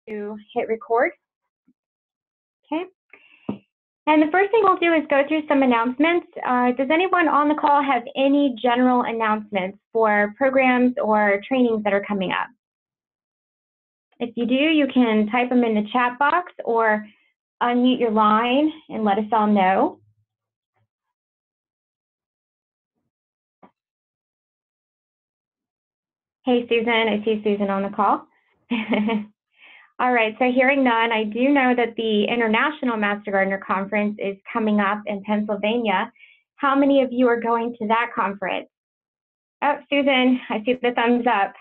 hit record. Okay. And the first thing we'll do is go through some announcements. Does anyone on the call have any general announcements for programs or trainings that are coming up? If you do, you can type them in the chat box or unmute your line and let us all know. Hey, Susan, I see Susan on the call. All right, so hearing none, I do know that the International Master Gardener Conference is coming up in Pennsylvania. How many of you are going to that conference? Oh, Susan, I see the thumbs up.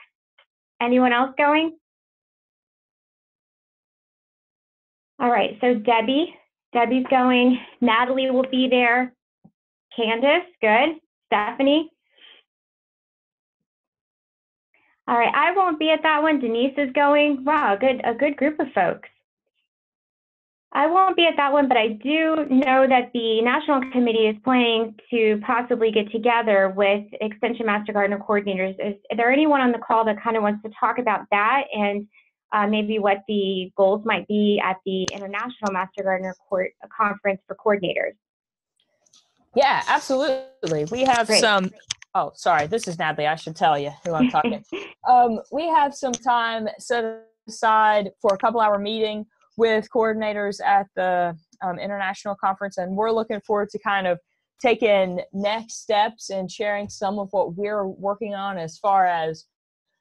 Anyone else going? All right, so Debbie's going. Natalie will be there. Candace, good. Stephanie. All right, I won't be at that one. Denise is going. Wow, a good group of folks. I won't be at that one, but I do know that the National Committee is planning to possibly get together with Extension Master Gardener coordinators. Is there anyone on the call that kind of wants to talk about that and maybe what the goals might be at the International Master Gardener Conference for coordinators? Yeah, absolutely. We have some. Oh, sorry. This is Natalie. I should tell you who I'm talking. We have some time set aside for a couple-hour meeting with coordinators at the International Conference, and we're looking forward to kind of taking next steps and sharing some of what we're working on as far as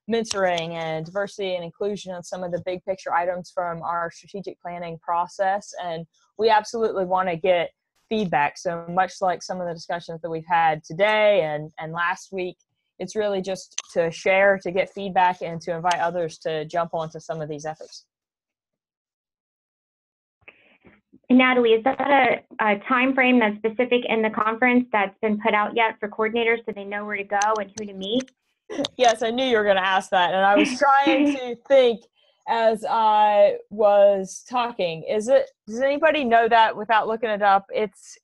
mentoring and diversity and inclusion and some of the big picture items from our strategic planning process. And we absolutely want to get feedback. So much like some of the discussions that we've had today and last week, it's really just to share, to get feedback, and to invite others to jump onto some of these efforts. Natalie, is that a time frame that's specific in the conference that's been put out yet for coordinators so they know where to go and who to meet? Yes, I knew you were going to ask that, and I was trying to think as I was talking. Does anybody know that without looking it up? It's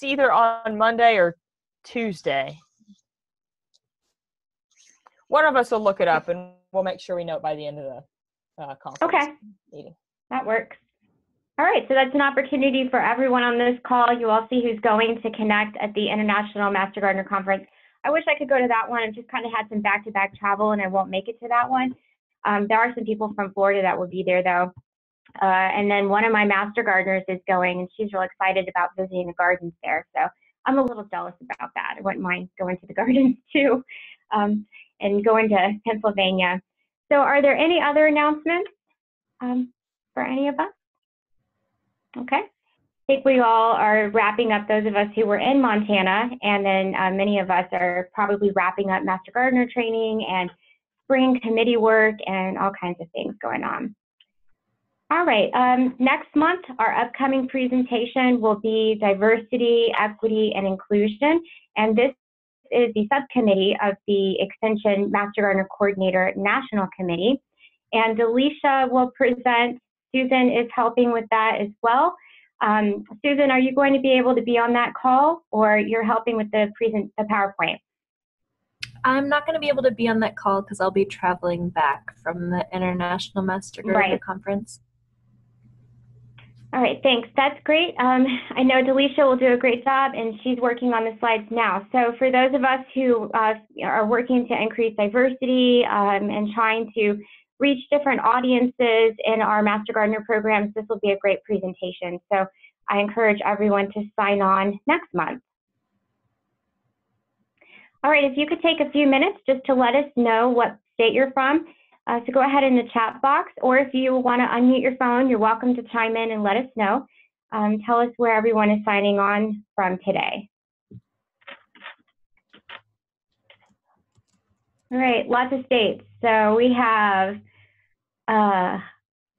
either on Monday or Tuesday. One of us will look it up, and we'll make sure we know it by the end of the conference meeting. That works. All right, so that's an opportunity for everyone on this call. You all see who's going to connect at the International Master Gardener Conference. I wish I could go to that one. I've just kind of had some back-to-back travel, and I won't make it to that one. There are some people from Florida that will be there, though. And then one of my master gardeners is going, and she's real excited about visiting the gardens there. So I'm a little jealous about that. I wouldn't mind going to the gardens, too, and going to Pennsylvania. So are there any other announcements for any of us? Okay. I think we all are wrapping up, those of us who were in Montana, and then many of us are probably wrapping up Master Gardener training and spring committee work and all kinds of things going on. All right, next month, our upcoming presentation will be Diversity, Equity, and Inclusion, and this is the subcommittee of the Extension Master Gardener Coordinator National Committee, and Delisha will present. Susan is helping with that as well. Susan, are you going to be able to be on that call, or you're helping with the PowerPoint? I'm not going to be able to be on that call because I'll be traveling back from the International Master Gardener Conference. All right, thanks. That's great. I know Delisha will do a great job, and she's working on the slides now. So for those of us who are working to increase diversity and trying to reach different audiences in our Master Gardener programs, this will be a great presentation. So I encourage everyone to sign on next month. All right, if you could take a few minutes just to let us know what state you're from. So go ahead in the chat box, or if you want to unmute your phone, you're welcome to chime in and let us know. Tell us where everyone is signing on from today. All right, lots of states. So we have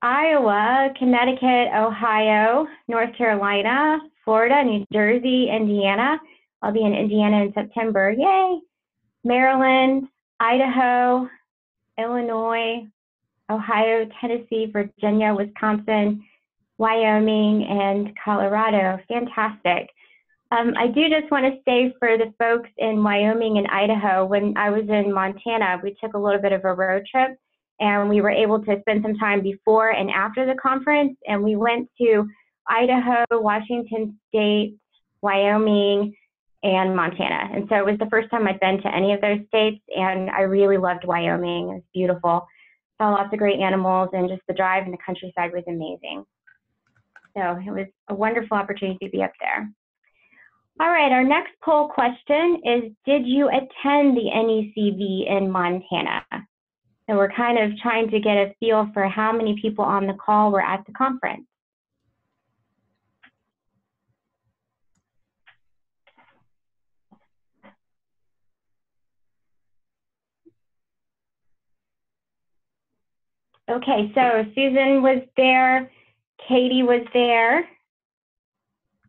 Iowa, Connecticut, Ohio, North Carolina, Florida, New Jersey, Indiana. I'll be in Indiana in September. Yay! Maryland, Idaho, Illinois, Ohio, Tennessee, Virginia, Wisconsin, Wyoming, and Colorado. Fantastic. I do just want to say for the folks in Wyoming and Idaho, when I was in Montana, we took a little bit of a road trip, and we were able to spend some time before and after the conference, and we went to Idaho, Washington State, Wyoming, and Montana. And so it was the first time I'd been to any of those states, and I really loved Wyoming. It was beautiful. Saw lots of great animals, and just the drive in the countryside was amazing. So it was a wonderful opportunity to be up there. All right, our next poll question is, did you attend the NECV in Montana? So we're kind of trying to get a feel for how many people on the call were at the conference. Okay, so Susan was there, Katie was there,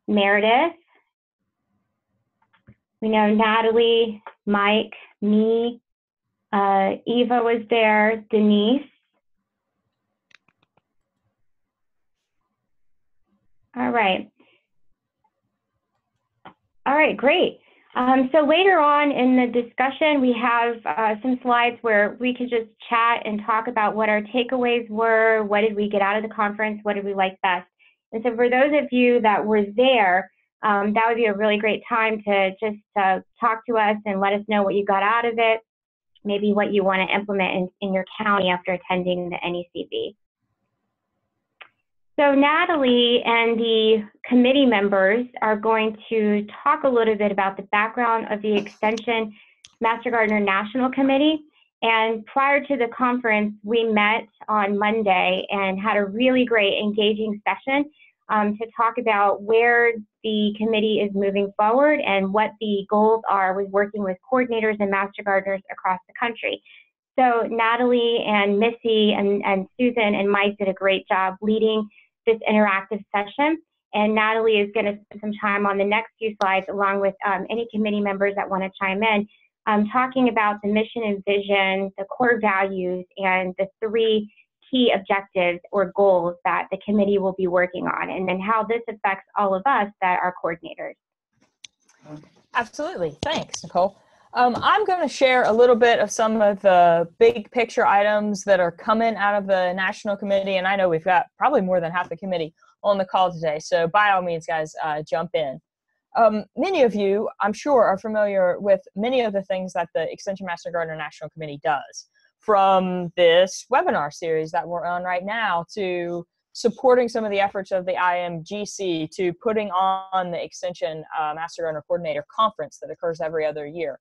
Meredith, we know Natalie, Mike, me, Eva was there, Denise. All right. All right, great. So later on in the discussion, we have some slides where we could just chat and talk about what our takeaways were, what did we get out of the conference, what did we like best. And so for those of you that were there, that would be a really great time to just talk to us and let us know what you got out of it, maybe what you want to implement in your county after attending the NECV. So Natalie and the committee members are going to talk a little bit about the background of the Extension Master Gardener National Committee. And prior to the conference, we met on Monday and had a really great engaging session to talk about where the committee is moving forward and what the goals are with working with coordinators and master gardeners across the country. So Natalie and Missy and Susan and Mike did a great job leading this interactive session. And Natalie is going to spend some time on the next few slides, along with any committee members that want to chime in, talking about the mission and vision, the core values, and the 3 key objectives or goals that the committee will be working on, and then how this affects all of us that are coordinators. Absolutely. Thanks, Nicole. I'm going to share a little bit of some of the big picture items that are coming out of the National Committee, and I know we've got probably more than half the committee on the call today, so by all means, guys, jump in. Many of you, I'm sure, are familiar with many of the things that the Extension Master Gardener National Committee does, from this webinar series that we're on right now to supporting some of the efforts of the IMGC to putting on the Extension Master Gardener Coordinator Conference that occurs every other year.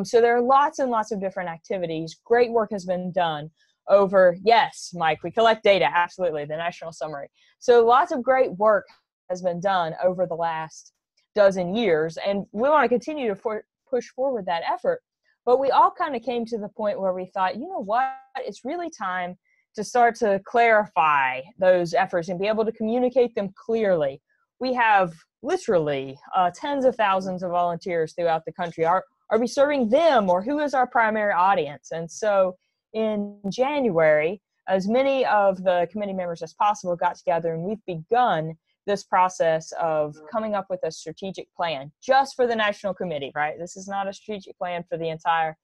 So there are lots and lots of different activities. Great work has been done over, yes, Mike, we collect data, absolutely, the national summary. So lots of great work has been done over the last dozen years, and we want to continue to push forward that effort. But we all kind of came to the point where we thought, you know what, it's really time to start to clarify those efforts and be able to communicate them clearly. We have literally tens of thousands of volunteers throughout the country. Are we serving them, or who is our primary audience? And so in January, as many of the committee members as possible got together, and we've begun this process of coming up with a strategic plan just for the National Committee, right? This is not a strategic plan for the entire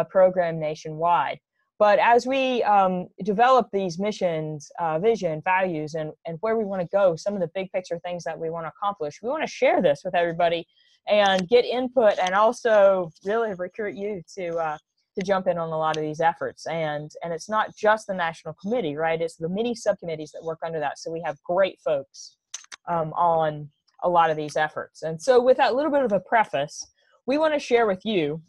program nationwide. But as we develop these missions, vision, values, and where we want to go, some of the big picture things that we want to accomplish, we want to share this with everybody and get input, and also really recruit you to jump in on a lot of these efforts. And it's not just the National Committee, right? It's the many subcommittees that work under that. So we have great folks on a lot of these efforts. And so with that little bit of a preface, we want to share with you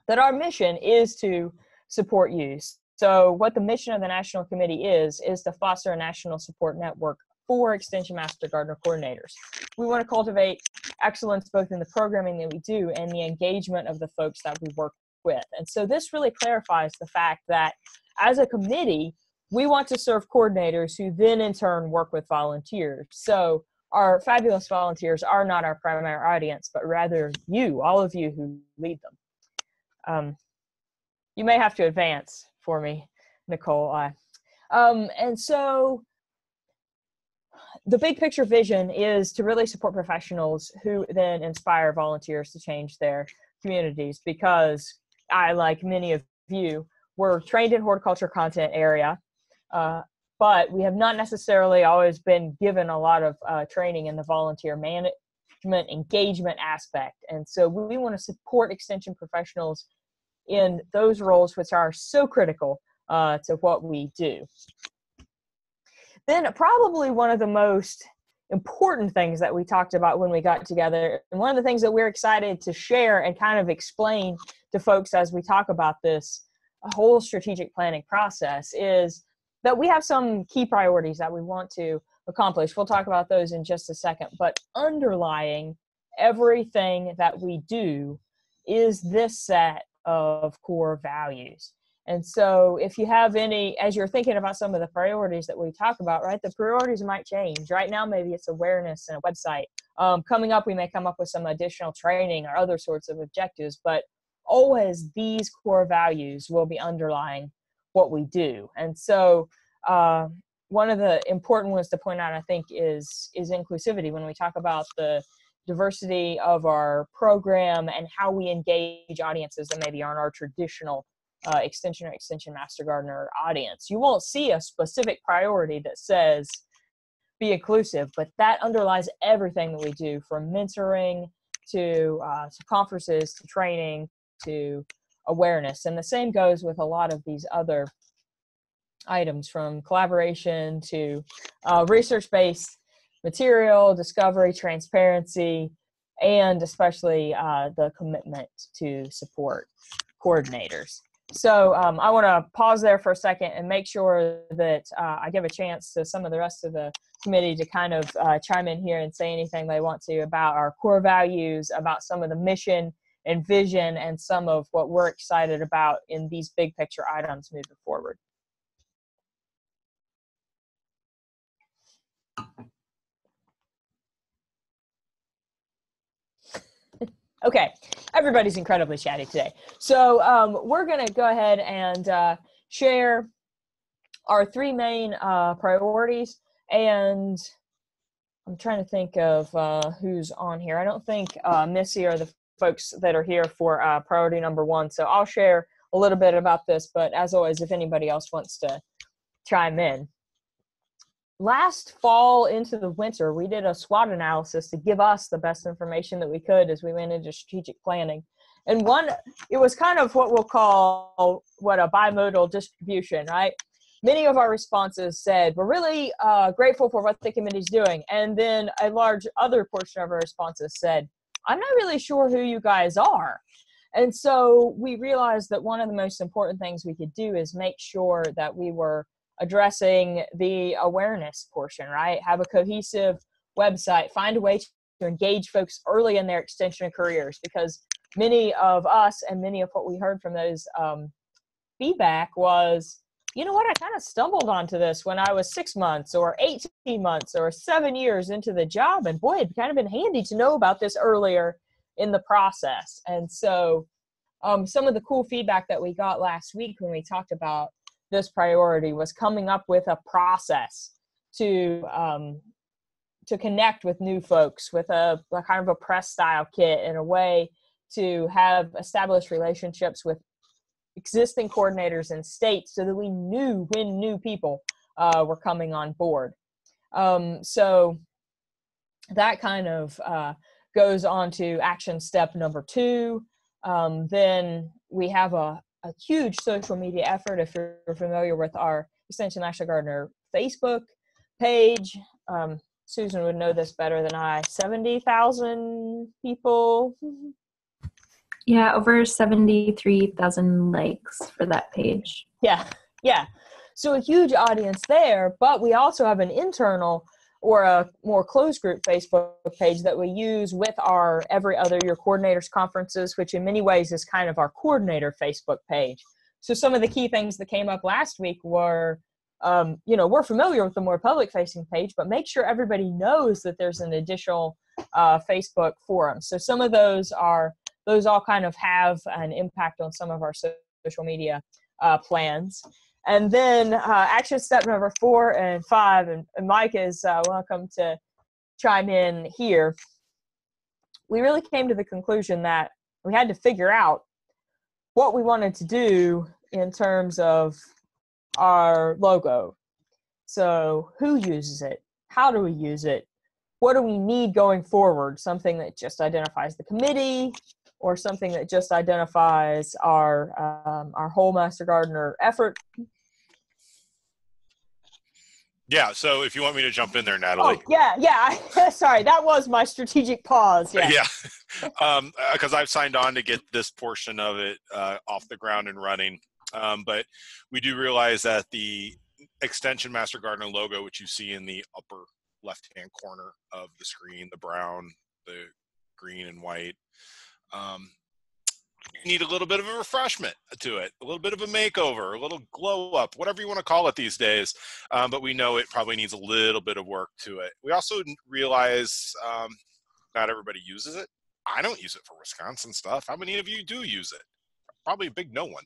that our mission is to support you. So what the mission of the National Committee is to foster a national support network for Extension Master Gardener coordinators. We want to cultivate excellence both in the programming that we do and the engagement of the folks that we work with. And so this really clarifies the fact that as a committee, we want to serve coordinators who then in turn work with volunteers. So our fabulous volunteers are not our primary audience, but rather you, all of you who lead them. You may have to advance for me, Nicole. And so the big picture vision is to really support professionals who then inspire volunteers to change their communities, because I, like many of you, we're trained in horticulture content area, but we have not necessarily always been given a lot of training in the volunteer management engagement aspect. And so we want to support extension professionals in those roles which are so critical to what we do. Then probably one of the most important things that we talked about when we got together, and one of the things that we're excited to share and kind of explain to folks as we talk about this whole strategic planning process, is that we have some key priorities that we want to accomplish. We'll talk about those in just a second, but underlying everything that we do is this set of core values. And so if you have any, as you're thinking about some of the priorities that we talk about, right, the priorities might change. Right now, maybe it's awareness and a website. Coming up, we may come up with some additional training or other sorts of objectives, but always these core values will be underlying what we do. And so one of the important ones to point out, I think, is inclusivity. When we talk about the diversity of our program and how we engage audiences that maybe aren't our traditional extension or extension master gardener audience, you won't see a specific priority that says be inclusive, but that underlies everything that we do, from mentoring to conferences to training to awareness. And the same goes with a lot of these other items, from collaboration to research-based material, discovery, transparency, and especially the commitment to support coordinators. So I want to pause there for a second and make sure that I give a chance to some of the rest of the committee to kind of chime in here and say anything they want to about our core values, about some of the mission and vision, and some of what we're excited about in these big picture items moving forward. Okay, everybody's incredibly chatty today. So we're going to go ahead and share our three main priorities. And I'm trying to think of who's on here. I don't think Missy or the folks that are here for priority number one. So I'll share a little bit about this, but as always, if anybody else wants to chime in. Last fall into the winter, we did a SWOT analysis to give us the best information that we could as we went into strategic planning. And it was kind of what we'll call a bimodal distribution, right? Many of our responses said, we're really grateful for what the committee's doing. And then a large other portion of our responses said, I'm not really sure who you guys are. And so we realized that one of the most important things we could do is make sure that we were addressing the awareness portion, right? Have a cohesive website, find a way to engage folks early in their extension careers, because many of us and many of what we heard from those feedback was, you know what, I kind of stumbled onto this when I was 6 months or 18 months or 7 years into the job, and boy, it'd kind of been handy to know about this earlier in the process. And so some of the cool feedback that we got last week when we talked about this priority was coming up with a process to connect with new folks with a kind of a press style kit, and a way to have established relationships with existing coordinators in states so that we knew when new people were coming on board. So that kind of goes on to action step number 2. Then we have a huge social media effort. If you're familiar with our Extension National Gardener Facebook page, Susan would know this better than I, 70,000 people. Yeah, over 73,000 likes for that page. Yeah. So a huge audience there, but we also have an internal or a more closed group Facebook page that we use with our every other year coordinators conferences, which in many ways is kind of our coordinator Facebook page. So some of the key things that came up last week were, we're familiar with the more public facing page, but make sure everybody knows that there's an additional Facebook forum. So some of those all kind of have an impact on some of our social media plans. And then action step number 4 and 5, and Mike is welcome to chime in here. We really came to the conclusion that we had to figure out what we wanted to do in terms of our logo. So who uses it? How do we use it? What do we need going forward? Something that just identifies the committee, or something that just identifies our whole Master Gardener effort? Yeah, so if you want me to jump in there, Natalie. Oh, yeah. Sorry, that was my strategic pause. Yeah. Because I've signed on to get this portion of it off the ground and running. But we do realize that the Extension Master Gardener logo, which you see in the upper left-hand corner of the screen, the brown, the green, and white, need a little bit of a refreshment to it, a little bit of a makeover, a little glow up, whatever you want to call it these days. But we know it probably needs a little bit of work to it. We also realize not everybody uses it. I don't use it for Wisconsin stuff. How many of you do use it? Probably a big no one.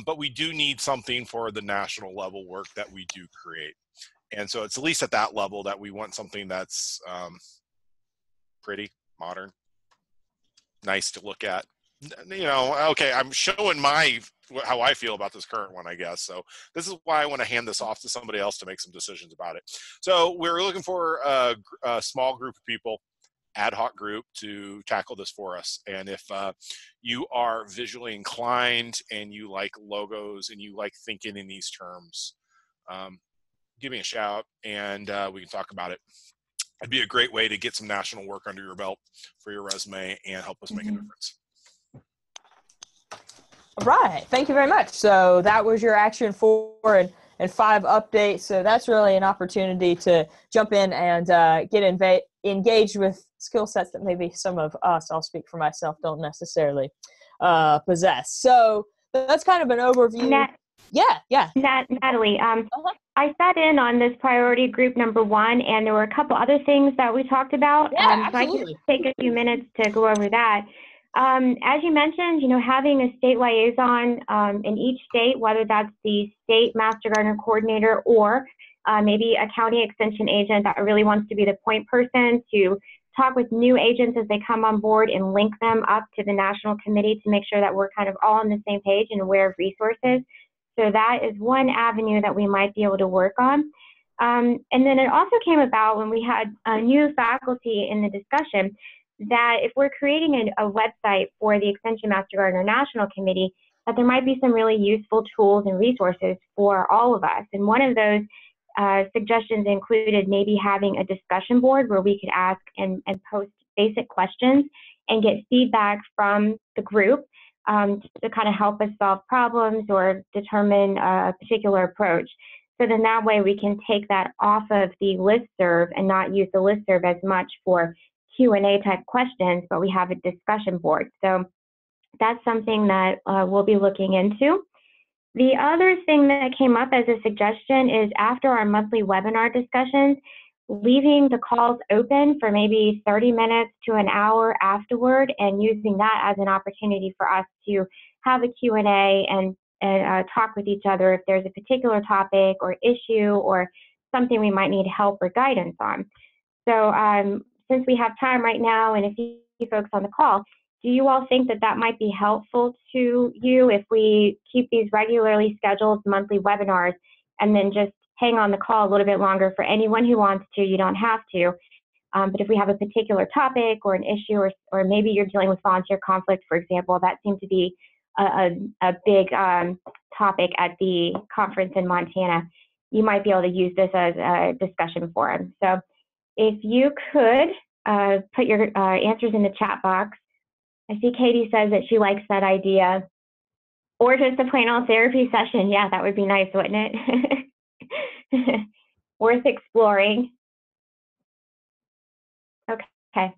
But we do need something for the national level work that we do create. And so it's at least at that level that we want something that's pretty, modern, nice to look at. You know, okay, I'm showing how I feel about this current one, I guess. So this is why I want to hand this off to somebody else to make some decisions about it. So we're looking for a small group of people, ad hoc group, to tackle this for us. And if you are visually inclined and you like logos and you like thinking in these terms, give me a shout and we can talk about it. It'd be a great way to get some national work under your belt for your resume and help us make a difference. All right, thank you very much. So that was your Action 4 and 5 update. So that's really an opportunity to jump in and get engaged with skill sets that maybe some of us, I'll speak for myself, don't necessarily possess. So that's kind of an overview. Natalie, I sat in on this priority group number 1, and there were a couple other things that we talked about. Yeah, so I can take a few minutes to go over that. As you mentioned, you know, having a state liaison in each state, whether that's the state Master Gardener coordinator or maybe a county extension agent that really wants to be the point person to talk with new agents as they come on board and link them up to the national committee to make sure that we're kind of all on the same page and aware of resources. So that is one avenue that we might be able to work on. And then it also came about when we had new faculty in the discussion that if we're creating a website for the Extension Master Gardener National Committee, that there might be some really useful tools and resources for all of us. And one of those suggestions included maybe having a discussion board where we could ask and post basic questions and get feedback from the group to kind of help us solve problems or determine a particular approach. So then that way we can take that off of the listserv and not use the listserv as much for Q&A type questions, but we have a discussion board. So that's something that we'll be looking into. The other thing that came up as a suggestion is after our monthly webinar discussions, leaving the calls open for maybe 30 minutes to an hour afterward and using that as an opportunity for us to have a Q&A and talk with each other if there's a particular topic or issue or something we might need help or guidance on. So since we have time right now and a few folks on the call, do you all think that that might be helpful to you if we keep these regularly scheduled monthly webinars and then just hang on the call a little bit longer for anyone who wants to? You don't have to. But if we have a particular topic or an issue or maybe you're dealing with volunteer conflict, for example, that seemed to be a big topic at the conference in Montana, you might be able to use this as a discussion forum. So if you could put your answers in the chat box. I see Katie says that she likes that idea. Or just a plain old therapy session. Yeah, that would be nice, wouldn't it? Worth exploring. Okay.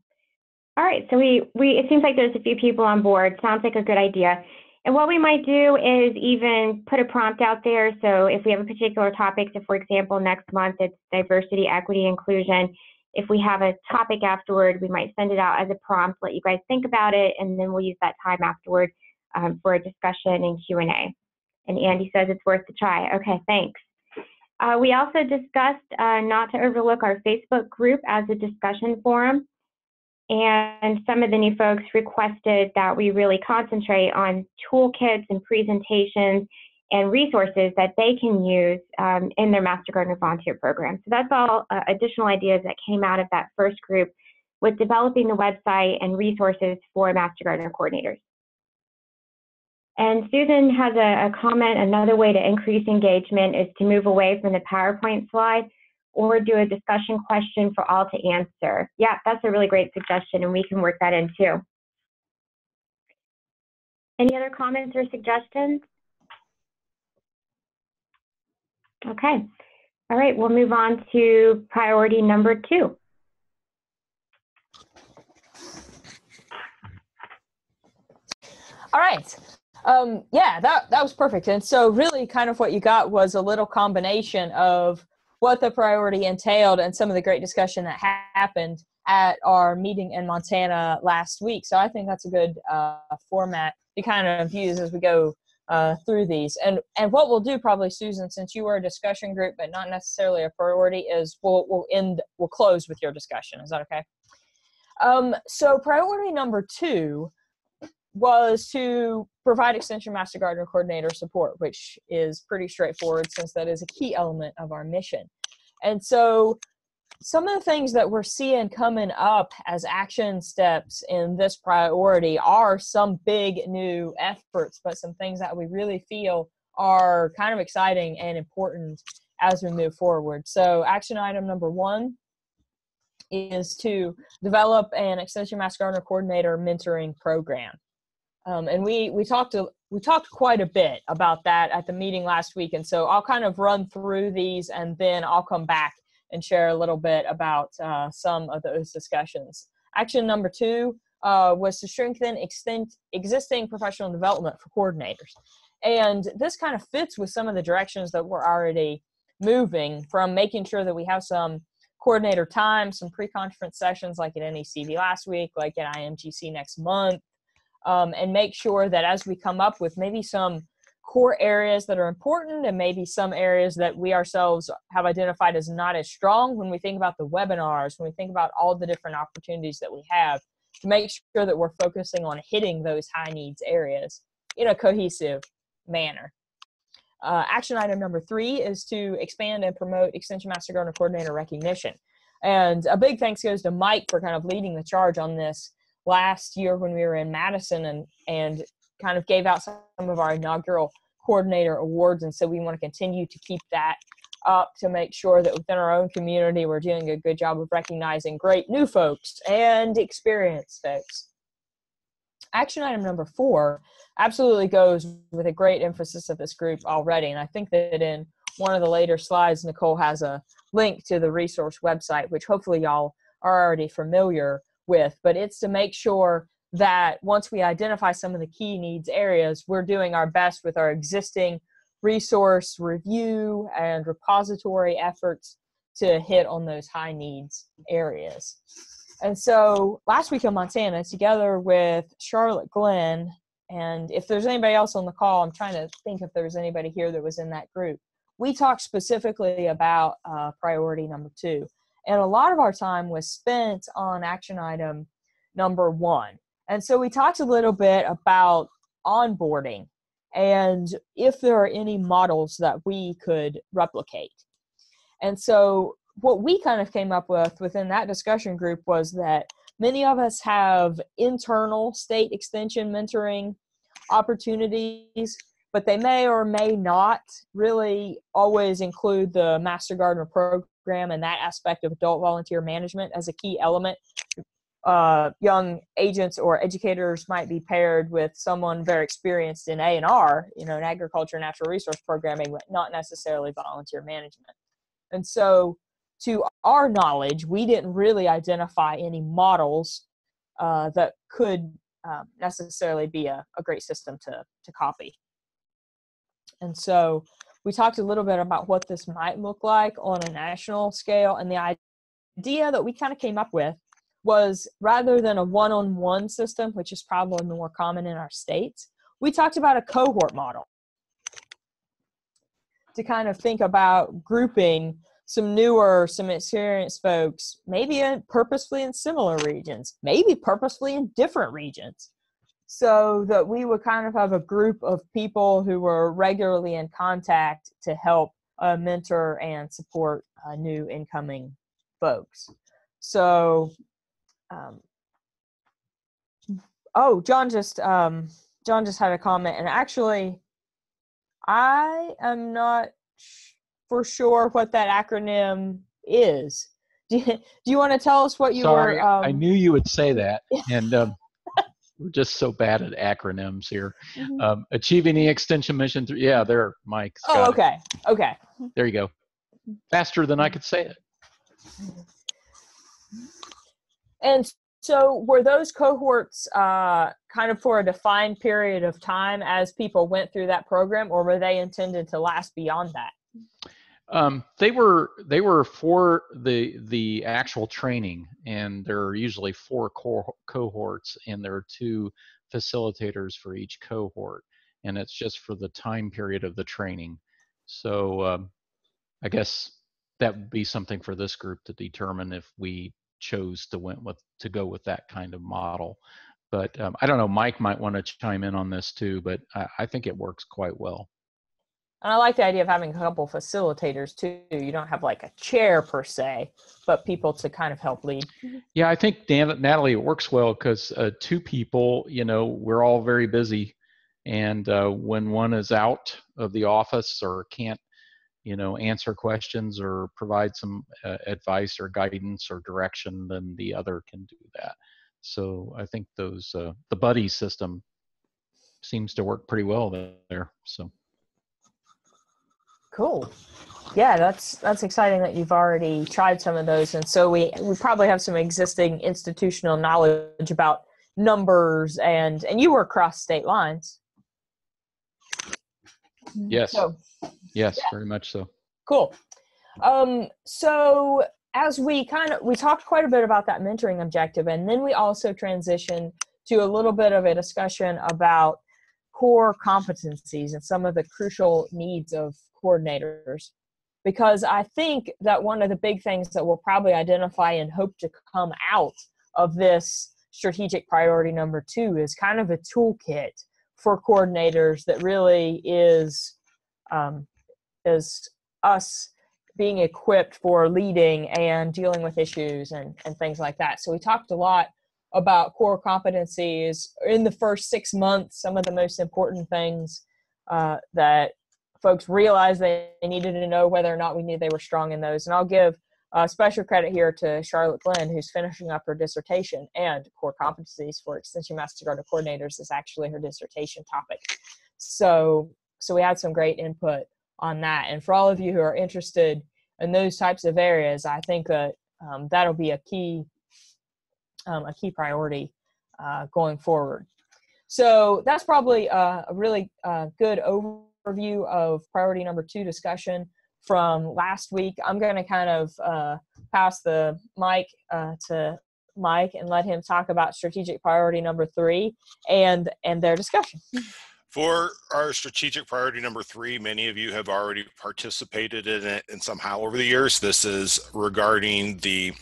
All right, so it seems like there's a few people on board. Sounds like a good idea. And what we might do is even put a prompt out there. So if we have a particular topic, so for example, next month it's diversity, equity, inclusion. If we have a topic afterward, we might send it out as a prompt, let you guys think about it, and then we'll use that time afterward for a discussion and Q&A. And Andy says it's worth a try. Okay, thanks. We also discussed not to overlook our Facebook group as a discussion forum. And some of the new folks requested that we really concentrate on toolkits and presentations and resources that they can use in their Master Gardener volunteer program. So that's all additional ideas that came out of that first group with developing the website and resources for Master Gardener coordinators. And Susan has a comment, another way to increase engagement is to move away from the PowerPoint slide or do a discussion question for all to answer. Yeah, that's a really great suggestion, and we can work that in too. Any other comments or suggestions? Okay. All right, we'll move on to priority number 2. All right. Yeah, that was perfect. And so really kind of what you got was a little combination of what the priority entailed and some of the great discussion that happened at our meeting in Montana last week. So I think that's a good format to kind of use as we go through these. And what we'll do probably, Susan, since you were a discussion group but not necessarily a priority, is we'll close with your discussion. Is that okay? So priority number 2 was to provide Extension Master Gardener Coordinator support, which is pretty straightforward since that is a key element of our mission. And so some of the things that we're seeing coming up as action steps in this priority are some big new efforts, but some things that we really feel are kind of exciting and important as we move forward. So action item number 1 is to develop an Extension Master Gardener Coordinator mentoring program. And we talked quite a bit about that at the meeting last week. And so I'll kind of run through these and then I'll come back and share a little bit about some of those discussions. Action number 2 was to strengthen existing professional development for coordinators. And this kind of fits with some of the directions that we're already moving from, making sure that we have some coordinator time, some pre-conference sessions like at NECV last week, like at IMGC next month, and make sure that as we come up with maybe some core areas that are important and maybe some areas that we ourselves have identified as not as strong, when we think about the webinars, when we think about all the different opportunities that we have, to make sure that we're focusing on hitting those high needs areas in a cohesive manner. Action item number 3 is to expand and promote Extension Master Gardener Coordinator recognition. And a big thanks goes to Mike for kind of leading the charge on this last year when we were in Madison and kind of gave out some of our inaugural coordinator awards. And so we want to continue to keep that up to make sure that within our own community, we're doing a good job of recognizing great new folks and experienced folks. Action item number 4 absolutely goes with a great emphasis of this group already. And I think that in one of the later slides, Nicole has a link to the resource website, which hopefully y'all are already familiar with, but it's to make sure that once we identify some of the key needs areas, we're doing our best with our existing resource review and repository efforts to hit on those high needs areas. And so last week in Montana, together with Charlotte Glenn, and if there's anybody else on the call, I'm trying to think if there's anybody here that was in that group, we talked specifically about priority number 2. And a lot of our time was spent on action item number 1. And so we talked a little bit about onboarding and if there are any models that we could replicate. And so what we kind of came up with within that discussion group was that many of us have internal state extension mentoring opportunities, but they may or may not really always include the Master Gardener program and that aspect of adult volunteer management as a key element. Young agents or educators might be paired with someone very experienced in A&R, in agriculture and natural resource programming, but not necessarily volunteer management. And so to our knowledge, we didn't really identify any models that could necessarily be a great system to copy. And so we talked a little bit about what this might look like on a national scale. And the idea that we kind of came up with was, rather than a one-on-one system, which is probably more common in our states, we talked about a cohort model to kind of think about grouping some newer, some experienced folks, maybe purposefully in similar regions, maybe purposefully in different regions, so that we would kind of have a group of people who were regularly in contact to help mentor and support new incoming folks. So, John just had a comment, and actually, I am not for sure what that acronym is. Do you want to tell us what you were? I knew you would say that, and we're just so bad at acronyms here. Mm-hmm. Achieving the Extension Mission 3. Yeah, there, Mike. Oh, okay. Okay. There you go. Faster than I could say it. And so were those cohorts kind of for a defined period of time as people went through that program, or were they intended to last beyond that? They were for the actual training, and there are usually 4 cohorts, and there are 2 facilitators for each cohort, and it's just for the time period of the training. So I guess that would be something for this group to determine if we chose to go with that kind of model. But I don't know, Mike might want to chime in on this too, but I think it works quite well. And I like the idea of having a couple facilitators too. You don't have like a chair per se, but people to kind of help lead. Yeah, I think, Natalie, it works well because 2 people, we're all very busy. And when one is out of the office or can't, answer questions or provide some advice or guidance or direction, then the other can do that. So I think those the buddy system seems to work pretty well there. So cool. Yeah, that's exciting that you've already tried some of those, and so we probably have some existing institutional knowledge about numbers, and you work across state lines. Yes. So, yes, yeah. Very much so. Cool. So as we talked quite a bit about that mentoring objective, and then we also transitioned to a little bit of a discussion about core competencies and some of the crucial needs of coordinators. Because I think that one of the big things that we'll probably identify and hope to come out of this strategic priority number 2 is kind of a toolkit for coordinators that really is us being equipped for leading and dealing with issues and things like that. So we talked a lot about core competencies in the first 6 months, some of the most important things that folks realized they needed to know whether or not we knew they were strong in those. And I'll give special credit here to Charlotte Glenn, who's finishing up her dissertation, and core competencies for Extension Master Gardener coordinators is actually her dissertation topic. So we had some great input on that. And for all of you who are interested in those types of areas, I think that that'll be a key priority going forward. So that's probably a really good overview of priority number 2 discussion from last week. I'm going to kind of pass the mic to Mike and let him talk about strategic priority number 3 and their discussion. For our strategic priority number 3, many of you have already participated in it and somehow over the years. This is regarding the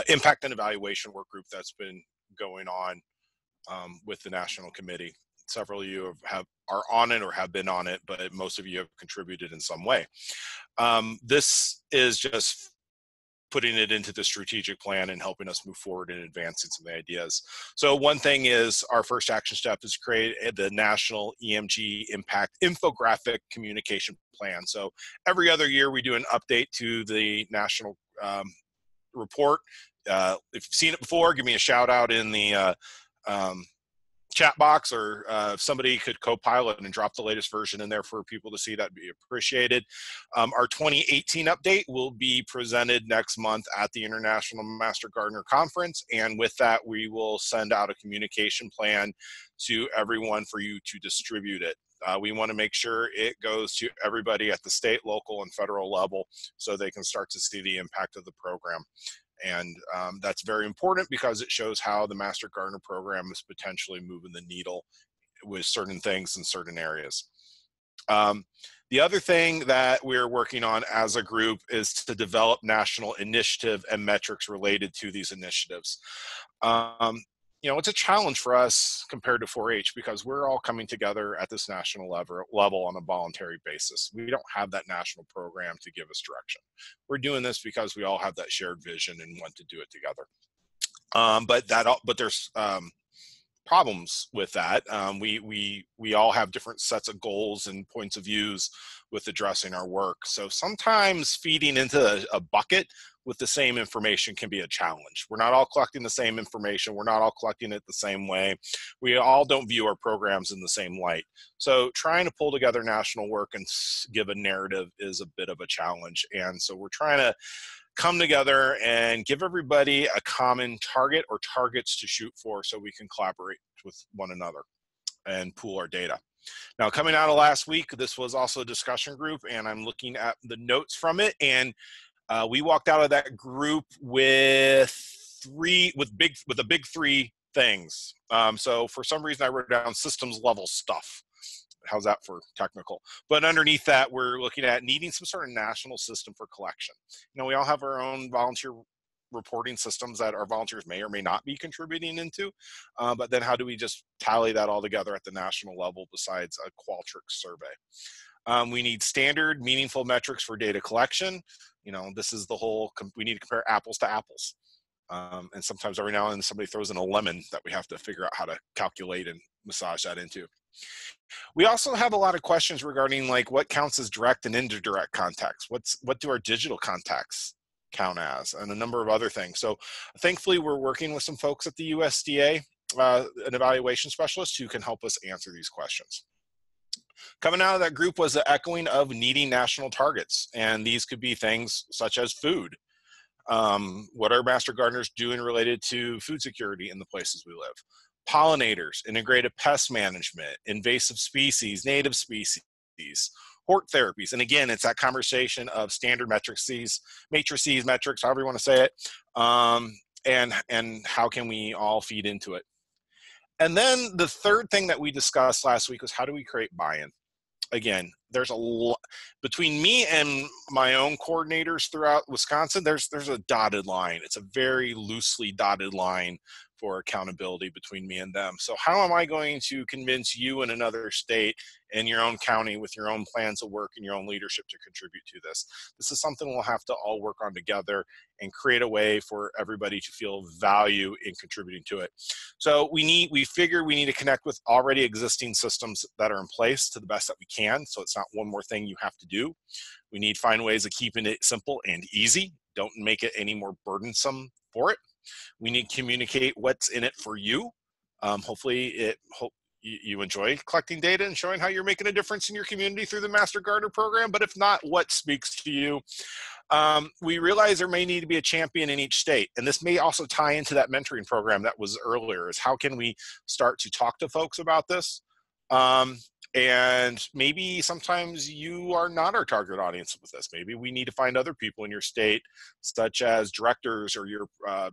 impact and evaluation work group that's been going on with the National Committee. Several of you are on it or have been on it, but most of you have contributed in some way. This is just putting it into the strategic plan and helping us move forward and advancing some ideas. So one thing is our first action step is create the National EMG Impact Infographic Communication Plan. So every other year we do an update to the national report. If you've seen it before, give me a shout out in the chat box, or if somebody could co-pilot and drop the latest version in there for people to see, that'd be appreciated. Our 2018 update will be presented next month at the International Master Gardener Conference, and with that we will send out a communication plan to everyone for you to distribute it. We want to make sure it goes to everybody at the state, local, and federal level so they can start to see the impact of the program. And that's very important because it shows how the Master Gardener program is potentially moving the needle with certain things in certain areas. The other thing that we're working on as a group is to develop national initiative and metrics related to these initiatives. You know, it's a challenge for us compared to 4-H because we're all coming together at this national level on a voluntary basis. We don't have that national program to give us direction. We're doing this because we all have that shared vision and want to do it together. But there's problems with that. We all have different sets of goals and points of views with addressing our work. So sometimes feeding into a bucket with the same information can be a challenge. We're not all collecting the same information. We're not all collecting it the same way. We all don't view our programs in the same light. So trying to pull together national work and give a narrative is a bit of a challenge. And so we're trying to come together and give everybody a common target or targets to shoot for so we can collaborate with one another and pool our data. Now, coming out of last week, this was also a discussion group, and I'm looking at the notes from it, and we walked out of that group with the big three things. So for some reason, I wrote down systems level stuff. How's that for technical? But underneath that, we're looking at needing some sort of national system for collection. You know, we all have our own volunteer reporting systems that our volunteers may or may not be contributing into. But then how do we just tally that all together at the national level besides a Qualtrics survey? We need standard, meaningful metrics for data collection. You know, this is the whole, we need to compare apples to apples. And sometimes every now and then somebody throws in a lemon that we have to figure out how to calculate and massage that into. We also have a lot of questions regarding like what counts as direct and indirect contacts. What do our digital contacts count as, and a number of other things. So thankfully we're working with some folks at the USDA, an evaluation specialist who can help us answer these questions. Coming out of that group was the echoing of needing national targets, and these could be things such as food. What are master gardeners doing related to food security in the places we live? Pollinators, integrated pest management, invasive species, native species, hort therapies. And again, it's that conversation of standard matrices, metrics, however you want to say it, and how can we all feed into it. And then the third thing that we discussed last week was how do we create buy-in? Again, there's a lot between me and my own coordinators throughout Wisconsin. There's a dotted line. It's a very loosely dotted line for accountability between me and them. So how am I going to convince you in another state in your own county with your own plans of work and your own leadership to contribute to this? This is something we'll have to all work on together and create a way for everybody to feel value in contributing to it. So we figure we need to connect with already existing systems that are in place to the best that we can. So it's not one more thing you have to do. We need to find ways of keeping it simple and easy. Don't make it any more burdensome for it. We need to communicate what's in it for you. Hopefully you enjoy collecting data and showing how you're making a difference in your community through the Master Gardener program, but if not, what speaks to you? We realize there may need to be a champion in each state, and this may also tie into that mentoring program that was earlier, is how can we start to talk to folks about this? And maybe sometimes you are not our target audience with this. Maybe we need to find other people in your state, such as directors or your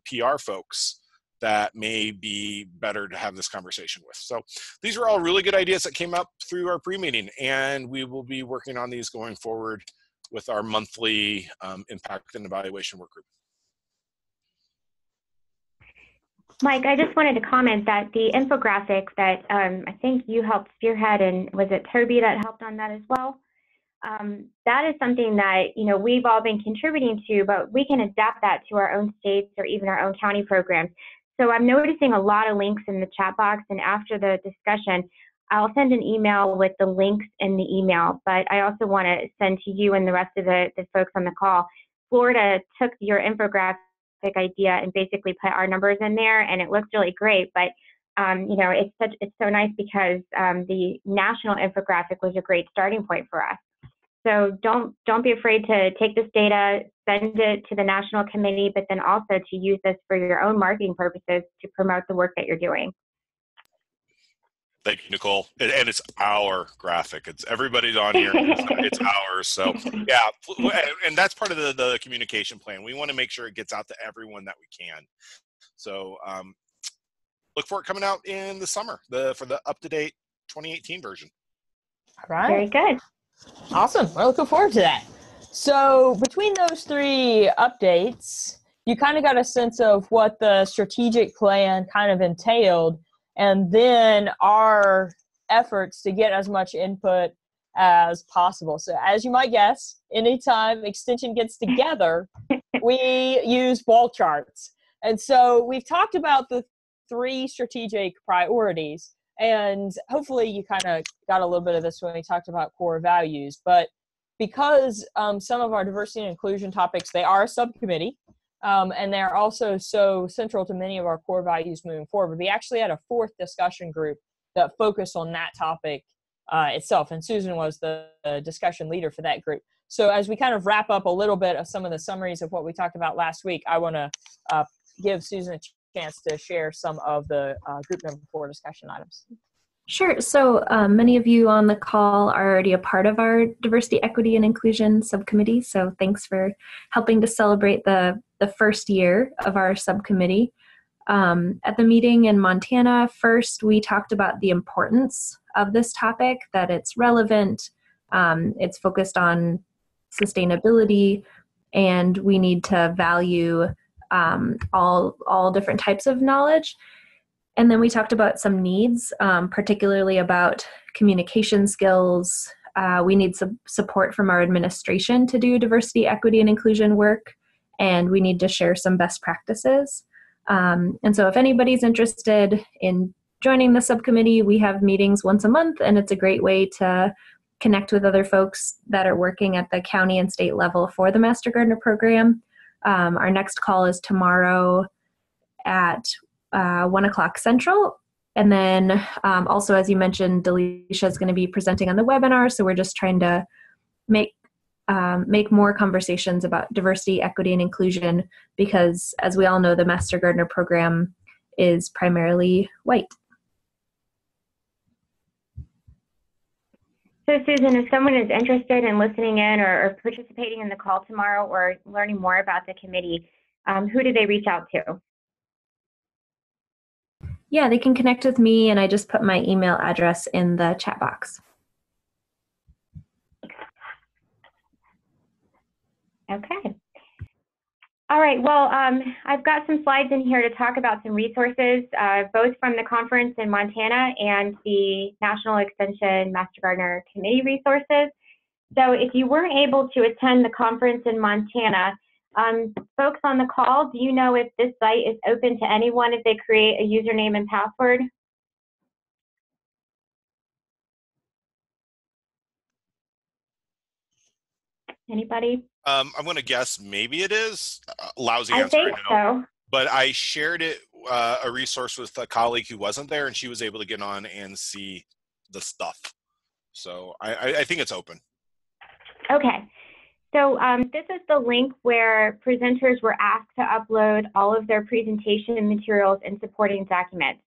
PR folks, that may be better to have this conversation with. So these are all really good ideas that came up through our pre-meeting, and we will be working on these going forward with our monthly impact and evaluation work group. Mike, I just wanted to comment that the infographic that I think you helped spearhead, and was it Toby that helped on that as well? That is something that, you know, we've all been contributing to, but we can adapt that to our own states or even our own county programs. So I'm noticing a lot of links in the chat box, and after the discussion, I'll send an email with the links in the email, but I also want to send to you and the rest of the folks on the call. Florida took your infographic idea and basically put our numbers in there, and it looks really great, but you know, it's so nice because the national infographic was a great starting point for us. So don't be afraid to take this data, send it to the national committee, but then also to use this for your own marketing purposes to promote the work that you're doing. Thank you, Nicole. And it's our graphic. It's everybody's on here. It's ours. So yeah, and that's part of the communication plan. We want to make sure it gets out to everyone that we can. So look for it coming out in the summer for the up-to-date 2018 version. All right. Very good. Awesome. We're looking forward to that. So between those three updates, you kind of got a sense of what the strategic plan kind of entailed, and then our efforts to get as much input as possible. So as you might guess, anytime Extension gets together, we use wall charts. And so we've talked about the three strategic priorities, and hopefully you kind of got a little bit of this when we talked about core values. But because some of our diversity and inclusion topics, they are a subcommittee, and they're also so central to many of our core values moving forward. We actually had a fourth discussion group that focused on that topic itself, and Susan was the discussion leader for that group. So as we kind of wrap up a little bit of some of the summaries of what we talked about last week, I want to give Susan a chance to share some of the group number 4 discussion items. Sure. So many of you on the call are already a part of our Diversity, Equity, and Inclusion subcommittee. So thanks for helping to celebrate the first year of our subcommittee. At the meeting in Montana, first we talked about the importance of this topic, that it's relevant, it's focused on sustainability, and we need to value all different types of knowledge. And then we talked about some needs, particularly about communication skills. We need some support from our administration to do diversity, equity, and inclusion work, and we need to share some best practices. And so if anybody's interested in joining the subcommittee, we have meetings once a month, and it's a great way to connect with other folks that are working at the county and state level for the Master Gardener program. Our next call is tomorrow at 1 o'clock Central. And then also, as you mentioned, Delisha is going to be presenting on the webinar. So we're just trying to make more conversations about diversity, equity, and inclusion, because as we all know, the Master Gardener program is primarily white. So Susan, if someone is interested in listening in or participating in the call tomorrow or learning more about the committee, who do they reach out to? Yeah, they can connect with me, and I just put my email address in the chat box. Okay. All right, well, I've got some slides in here to talk about some resources, both from the conference in Montana and the National Extension Master Gardener Committee resources. So if you weren't able to attend the conference in Montana, folks on the call, do you know if this site is open to anyone if they create a username and password? Anybody? I'm going to guess maybe it is. Lousy I answer, think know. so. But I shared it, a resource with a colleague who wasn't there, and she was able to get on and see the stuff. So I think it's open. Okay. So this is the link where presenters were asked to upload all of their presentation materials and supporting documents.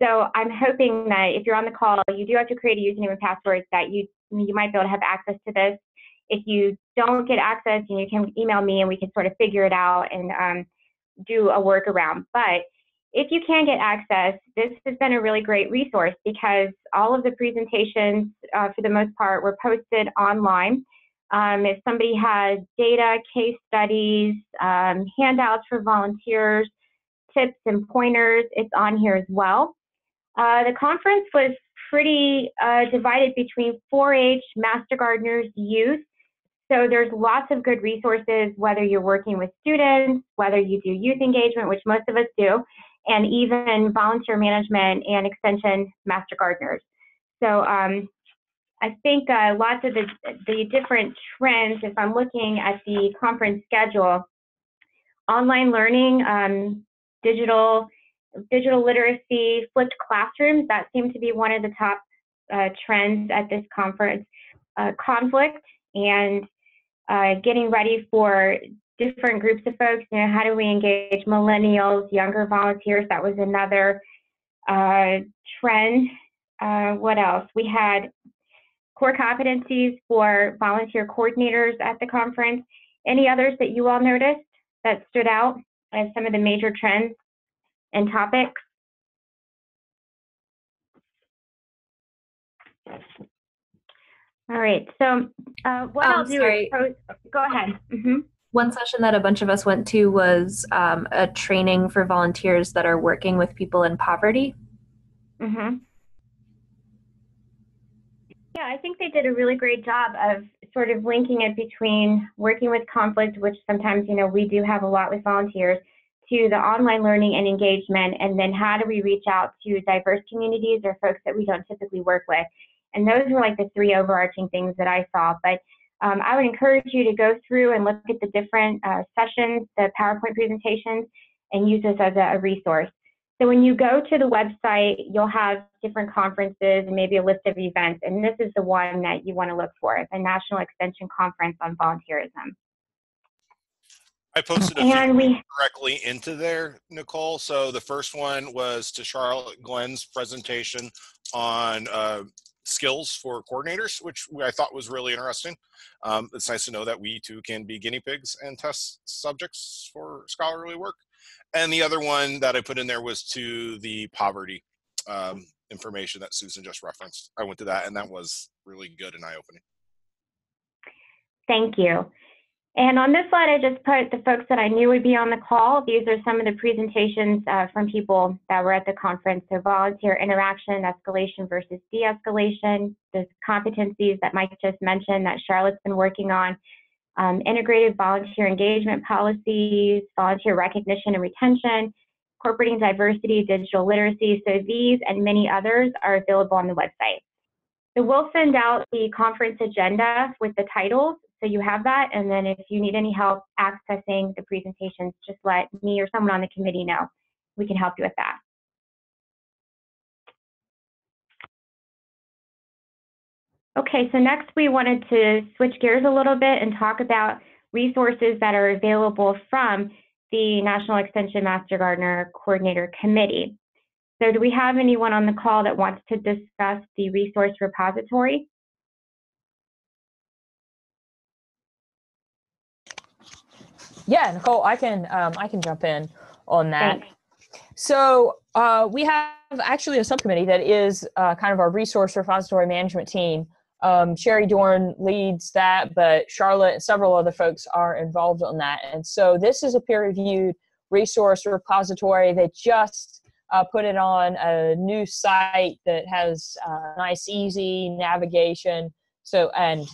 So I'm hoping that if you're on the call, you do have to create a username and password, that you might be able to have access to this. If you don't get access, you can email me and we can sort of figure it out and do a workaround. But if you can get access, this has been a really great resource because all of the presentations, for the most part, were posted online. If somebody had data, case studies, handouts for volunteers, tips and pointers, it's on here as well. The conference was pretty divided between 4-H, Master Gardeners, youth. So there's lots of good resources, whether you're working with students, whether you do youth engagement, which most of us do, and even volunteer management and extension Master Gardeners. So I think lots of the different trends, if I'm looking at the conference schedule, online learning, digital literacy, flipped classrooms, that seemed to be one of the top trends at this conference. Conflict and getting ready for different groups of folks. You know, how do we engage millennials, younger volunteers? That was another trend. What else? We had core competencies for volunteer coordinators at the conference. Any others that you all noticed that stood out as some of the major trends and topics? All right. So what I'll do Sorry. is go ahead. One session that a bunch of us went to was a training for volunteers that are working with people in poverty. Yeah, I think they did a really great job of sort of linking it between working with conflict, which sometimes, we do have a lot with volunteers, to the online learning and engagement, and then how do we reach out to diverse communities or folks that we don't typically work with. And those were like the three overarching things that I saw. But I would encourage you to go through and look at the different sessions, the PowerPoint presentations, and use this as a resource. So when you go to the website, you'll have different conferences and maybe a list of events, and this is the one that you want to look for, the National Extension Conference on Volunteerism. I posted a few directly into there, Nicole. So the first one was to Charlotte Glenn's presentation on skills for coordinators, which I thought was really interesting. It's nice to know that we too can be guinea pigs and test subjects for scholarly work. And the other one that I put in there was to the poverty information that Susan just referenced. I went to that, and that was really good and eye-opening. Thank you. And on this slide, I just put the folks that I knew would be on the call. These are some of the presentations from people that were at the conference. So volunteer interaction, escalation versus de-escalation, the competencies that Mike just mentioned that Charlotte's been working on, integrated volunteer engagement policies, volunteer recognition and retention, incorporating diversity, digital literacy. So these and many others are available on the website. So we'll send out the conference agenda with the titles, so you have that. And then if you need any help accessing the presentations, just let me or someone on the committee know. We can help you with that. Okay, so next we wanted to switch gears a little bit and talk about resources that are available from the National Extension Master Gardener Coordinator Committee. So do we have anyone on the call that wants to discuss the resource repository? Yeah, Nicole, I can jump in on that. Thanks. So we have actually a subcommittee that is kind of our resource repository management team. Sherry Dorn leads that, but Charlotte and several other folks are involved on that. And so this is a peer-reviewed resource repository. They just put it on a new site that has nice, easy navigation. So, and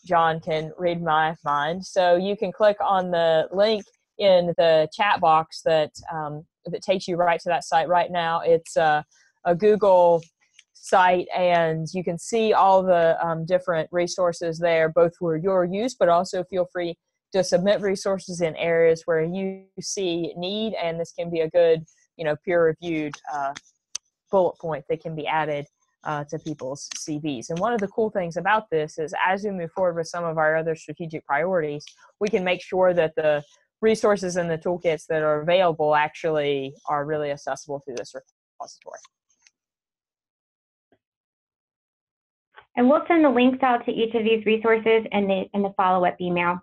John can read my mind. So you can click on the link in the chat box that takes you right to that site right now. It's a Google site, and you can see all the different resources there, both for your use, but also feel free to submit resources in areas where you see need, and this can be a good, peer-reviewed bullet point that can be added to people's CVs. And one of the cool things about this is as we move forward with some of our other strategic priorities, we can make sure that the resources and the toolkits that are available actually are really accessible through this repository. And we'll send the links out to each of these resources in the follow-up email.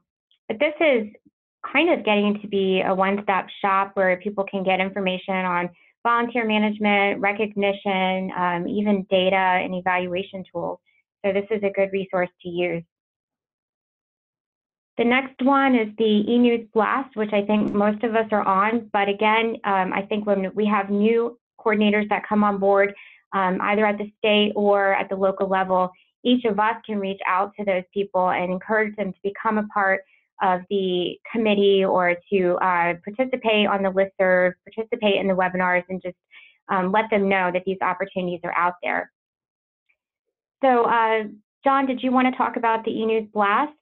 But this is kind of getting to be a one-stop shop where people can get information on volunteer management, recognition, even data and evaluation tools. So this is a good resource to use. The next one is the EMG Blast, which I think most of us are on. But again, I think when we have new coordinators that come on board, either at the state or at the local level, each of us can reach out to those people and encourage them to become a part of the committee or to participate on the listserv, participate in the webinars, and just let them know that these opportunities are out there. So John, did you want to talk about the EMG Blast?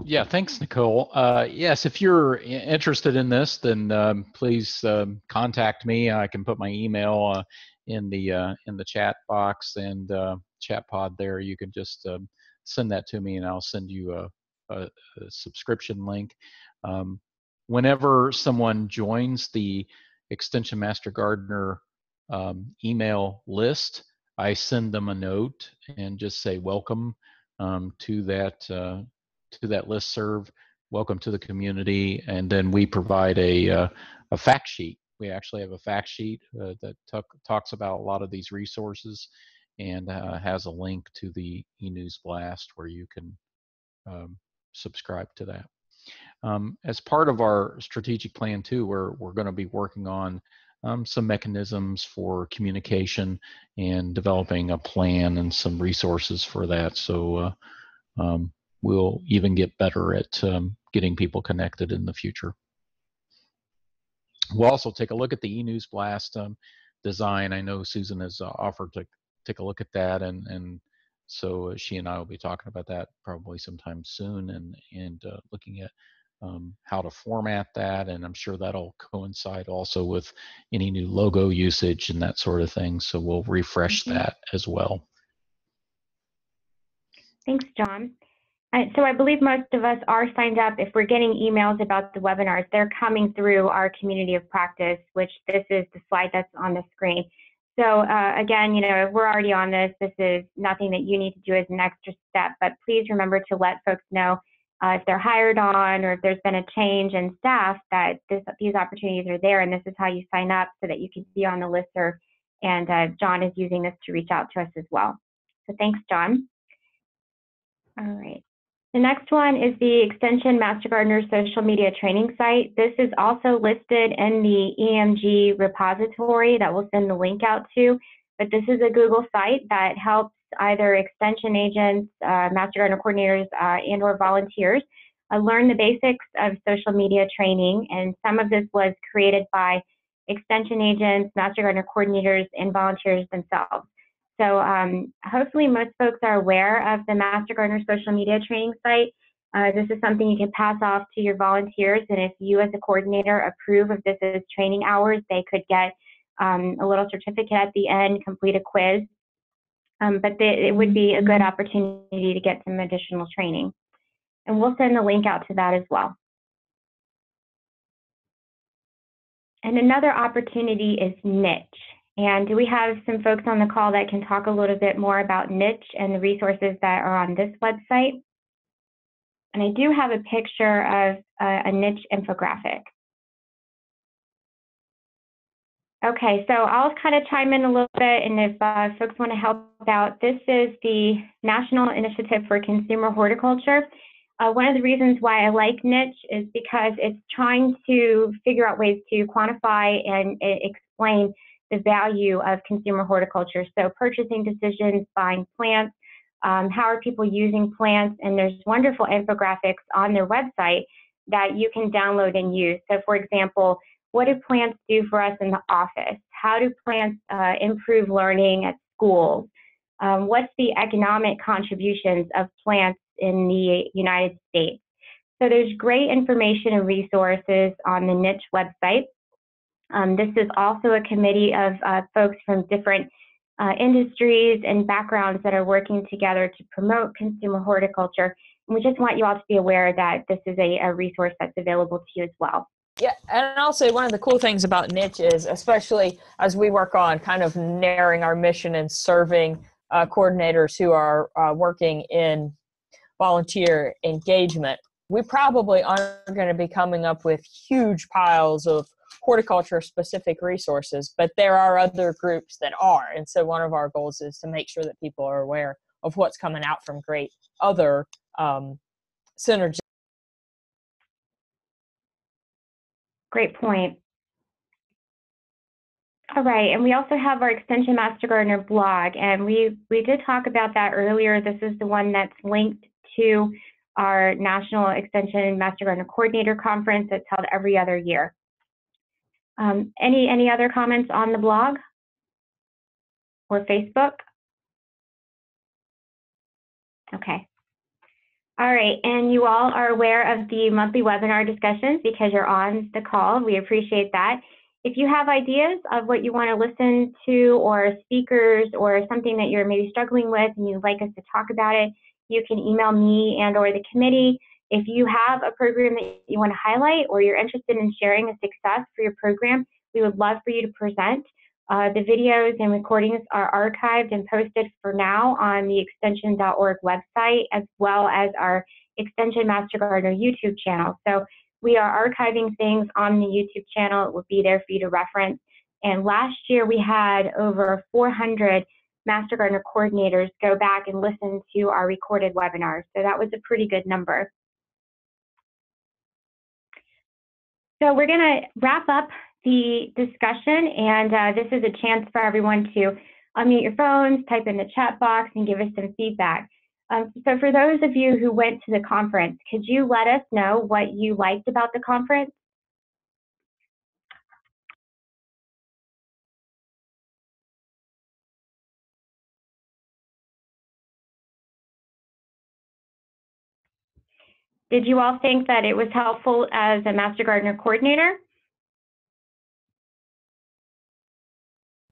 Yeah, thanks, Nicole. Yes, if you're interested in this, then please contact me. I can put my email in the chat box and chat pod there. You can just send that to me, and I'll send you a subscription link. Whenever someone joins the Extension Master Gardener email list, I send them a note and just say welcome to that listserv, welcome to the community, and then we provide a fact sheet. We actually have a fact sheet that talks about a lot of these resources, and has a link to the ENews Blast where you can subscribe to that. As part of our strategic plan too, we're going to be working on some mechanisms for communication and developing a plan and some resources for that. So we'll even get better at getting people connected in the future. We'll also take a look at the ENews Blast design. I know Susan has offered to take a look at that, and so she and I will be talking about that probably sometime soon, and looking at how to format that, and I'm sure that'll coincide also with any new logo usage and that sort of thing. So we'll refresh that as well. Thanks, John. So I believe most of us are signed up. If we're getting emails about the webinars, they're coming through our community of practice, which this is the slide that's on the screen. So again, you know, if we're already on this, this is nothing that you need to do as an extra step, but please remember to let folks know if they're hired on or if there's been a change in staff that these opportunities are there, and this is how you sign up so that you can be on the listserv. And John is using this to reach out to us as well. So thanks, John. All right. The next one is the Extension Master Gardener social media training site. This is also listed in the EMG repository that we'll send the link out to, but this is a Google site that helps either extension agents, Master Gardener coordinators, and or volunteers learn the basics of social media training, and some of this was created by extension agents, Master Gardener coordinators, and volunteers themselves. So hopefully most folks are aware of the Master Gardener social media training site. This is something you can pass off to your volunteers, and if you as a coordinator approve of this as training hours, they could get a little certificate at the end, complete a quiz. But it would be a good opportunity to get some additional training. And we'll send the link out to that as well. And another opportunity is niche. And we have some folks on the call that can talk a little bit more about niche and the resources that are on this website. And I do have a picture of a niche infographic. Okay, so I'll kind of chime in a little bit, and if folks want to help out, this is the National Initiative for Consumer Horticulture. One of the reasons why I like niche is because it's trying to figure out ways to quantify and explain the value of consumer horticulture. So purchasing decisions, buying plants, how are people using plants, and there's wonderful infographics on their website that you can download and use. So for example, what do plants do for us in the office? How do plants improve learning at schools? What's the economic contributions of plants in the United States? So there's great information and resources on the niche website. This is also a committee of folks from different industries and backgrounds that are working together to promote consumer horticulture. And we just want you all to be aware that this is a resource that's available to you as well. Yeah, and I'll say one of the cool things about niche is, especially as we work on kind of narrowing our mission and serving coordinators who are working in volunteer engagement, we probably aren't going to be coming up with huge piles of horticulture-specific resources, but there are other groups that are. And so one of our goals is to make sure that people are aware of what's coming out from great other synergies. Great point. All right, and we also have our Extension Master Gardener blog, and we did talk about that earlier. This is the one that's linked to our National Extension Master Gardener Coordinator Conference that's held every other year. Any other comments on the blog or Facebook? Okay. All right, and you all are aware of the monthly webinar discussions because you're on the call. We appreciate that. If you have ideas of what you want to listen to or speakers or something that you're maybe struggling with and you'd like us to talk about it, you can email me and or the committee. If you have a program that you want to highlight or you're interested in sharing a success for your program, we would love for you to present. The videos and recordings are archived and posted for now on the extension.org website, as well as our Extension Master Gardener YouTube channel. So we are archiving things on the YouTube channel. It will be there for you to reference. And last year we had over 400 Master Gardener coordinators go back and listen to our recorded webinars. So that was a pretty good number. So we're going to wrap up the discussion, and this is a chance for everyone to unmute your phones, type in the chat box, and give us some feedback. So for those of you who went to the conference, could you let us know what you liked about the conference? Did you all think that it was helpful as a Master Gardener coordinator?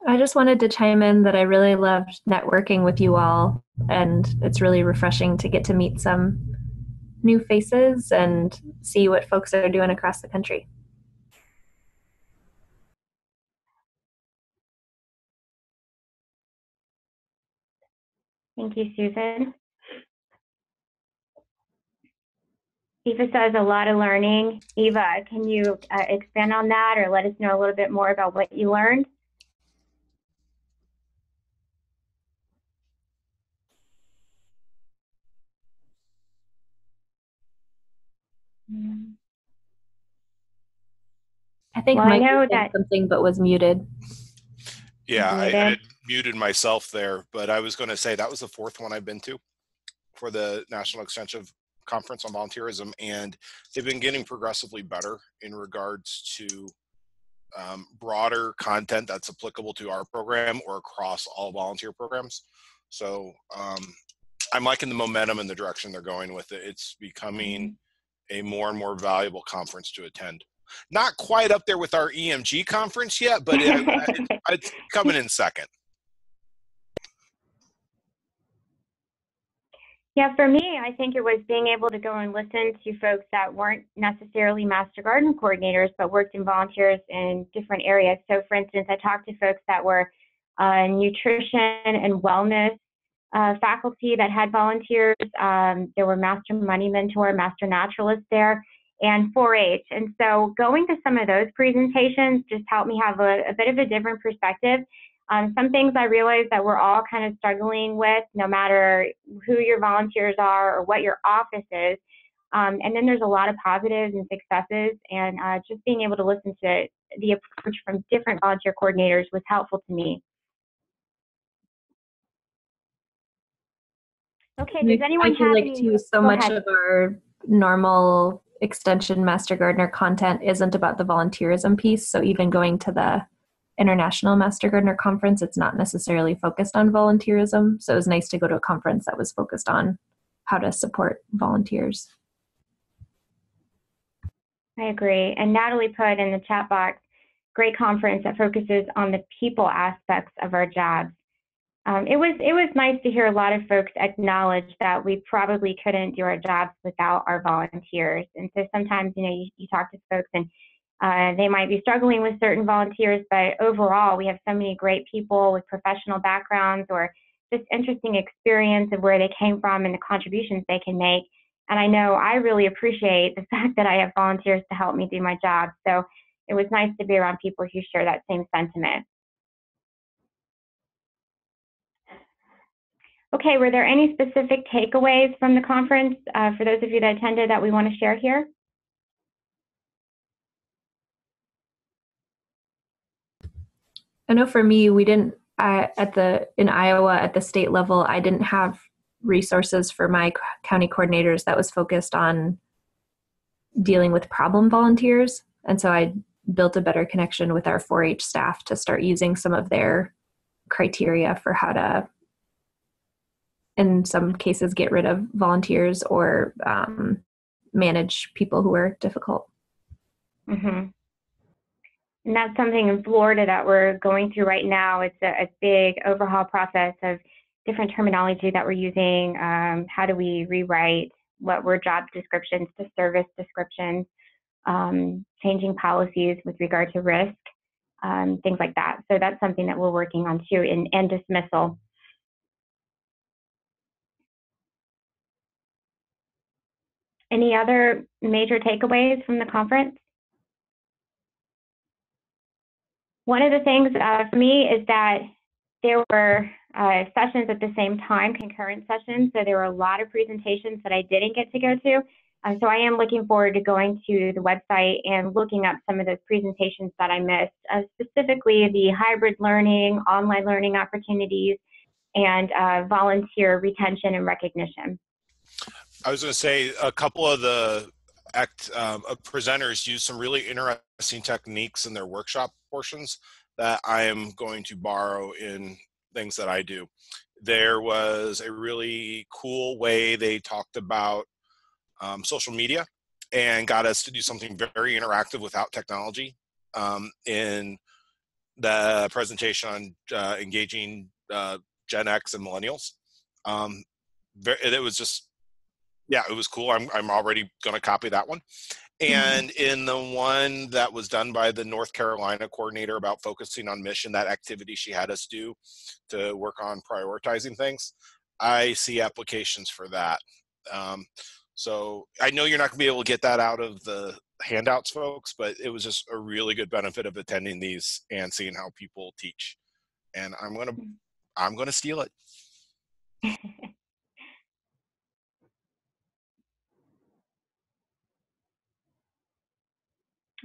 I just wanted to chime in that I really loved networking with you all, and it's really refreshing to get to meet some new faces and see what folks are doing across the country. Thank you, Susan. Eva says a lot of learning. Eva, can you expand on that or let us know a little bit more about what you learned? I think Well, I Mike know said that something but was muted. Yeah, I had muted myself there, but I was going to say that was the fourth one I've been to for the National Extension Conference on Volunteerism, and they've been getting progressively better in regards to broader content that's applicable to our program or across all volunteer programs. So I'm liking the momentum and the direction they're going with it. It's becoming a more and more valuable conference to attend. Not quite up there with our EMG conference yet, but it's coming in second. Yeah, for me, I think it was being able to go and listen to folks that weren't necessarily Master Garden coordinators, but worked in volunteers in different areas. So for instance, I talked to folks that were nutrition and wellness faculty that had volunteers. There were Master Money Mentor, Master Naturalist there, and 4-H. And so going to some of those presentations just helped me have a bit of a different perspective. Some things I realized that we're all kind of struggling with, no matter who your volunteers are or what your office is. And then there's a lot of positives and successes, and just being able to listen to the approach from different volunteer coordinators was helpful to me. Okay, does anyone have any? Too, so much of our normal Extension Master Gardener content isn't about the volunteerism piece. So even going to the International Master Gardener Conference, it's not necessarily focused on volunteerism. So it was nice to go to a conference that was focused on how to support volunteers. I agree. And Natalie put in the chat box, great conference that focuses on the people aspects of our jobs. It was nice to hear a lot of folks acknowledge that we probably couldn't do our jobs without our volunteers. And so sometimes, you know, you talk to folks and they might be struggling with certain volunteers, but overall, we have so many great people with professional backgrounds or just interesting experience of where they came from and the contributions they can make. And I know I really appreciate the fact that I have volunteers to help me do my job. So it was nice to be around people who share that same sentiment. Okay, were there any specific takeaways from the conference for those of you that attended that we want to share here? I know for me, we didn't, in Iowa at the state level, I didn't have resources for my county coordinators that was focused on dealing with problem volunteers. And so I built a better connection with our 4-H staff to start using some of their criteria for how to, in some cases, get rid of volunteers or manage people who are difficult. Mm-hmm. And that's something in Florida that we're going through right now. It's a big overhaul process of different terminology that we're using. How do we rewrite what were job descriptions to service descriptions, changing policies with regard to risk, things like that. So that's something that we're working on too, and dismissal. Any other major takeaways from the conference? One of the things for me is that there were sessions at the same time, concurrent sessions. So there were a lot of presentations that I didn't get to go to. So I am looking forward to going to the website and looking up some of those presentations that I missed, specifically the hybrid learning, online learning opportunities, and volunteer retention and recognition. I was going to say a couple of the presenters use some really interesting techniques in their workshop portions that I am going to borrow in things that I do. There was a really cool way they talked about social media and got us to do something very interactive without technology in the presentation on engaging Gen X and millennials. It was just, yeah, it was cool. I'm already going to copy that one. And in the one that was done by the North Carolina coordinator about focusing on mission, that activity she had us do to work on prioritizing things, I see applications for that. So I know you're not going to be able to get that out of the handouts, folks, but it was just a really good benefit of attending these and seeing how people teach. And I'm going to steal it.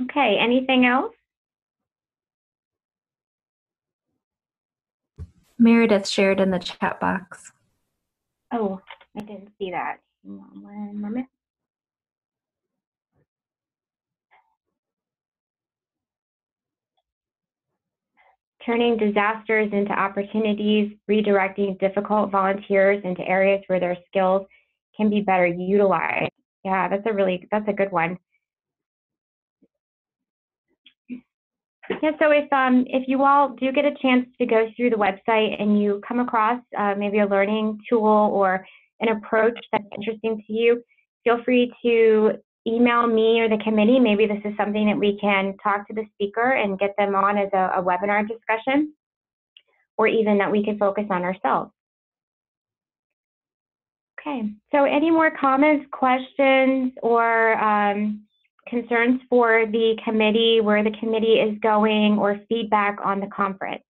Okay, anything else? Meredith shared in the chat box. Oh, I didn't see that. Hang on one moment. Turning disasters into opportunities, redirecting difficult volunteers into areas where their skills can be better utilized. Yeah, that's a good one. Yeah, so if you all do get a chance to go through the website and you come across maybe a learning tool or an approach that's interesting to you, feel free to email me or the committee. Maybe this is something that we can talk to the speaker and get them on as a webinar discussion, or even that we can focus on ourselves. Okay, so any more comments, questions, or concerns for the committee, where the committee is going, or feedback on the conference?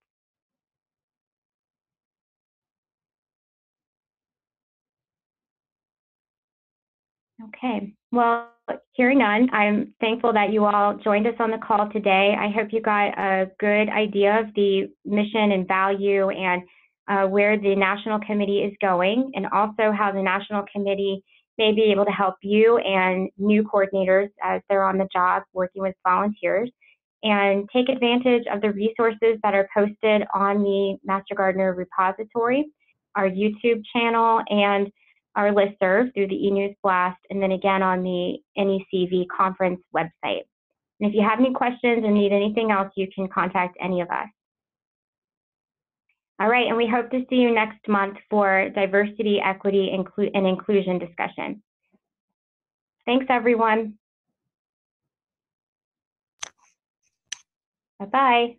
Okay, well, hearing none, I'm thankful that you all joined us on the call today. I hope you got a good idea of the mission and value and where the National Committee is going, and also how the National Committee may be able to help you and new coordinators as they're on the job working with volunteers, and take advantage of the resources that are posted on the Master Gardener repository, our YouTube channel, and our listserv through the EMG Blast, and then again on the NECV Conference website. And if you have any questions or need anything else, you can contact any of us. All right, and we hope to see you next month for diversity, equity, and inclusion discussion. Thanks, everyone. Bye-bye.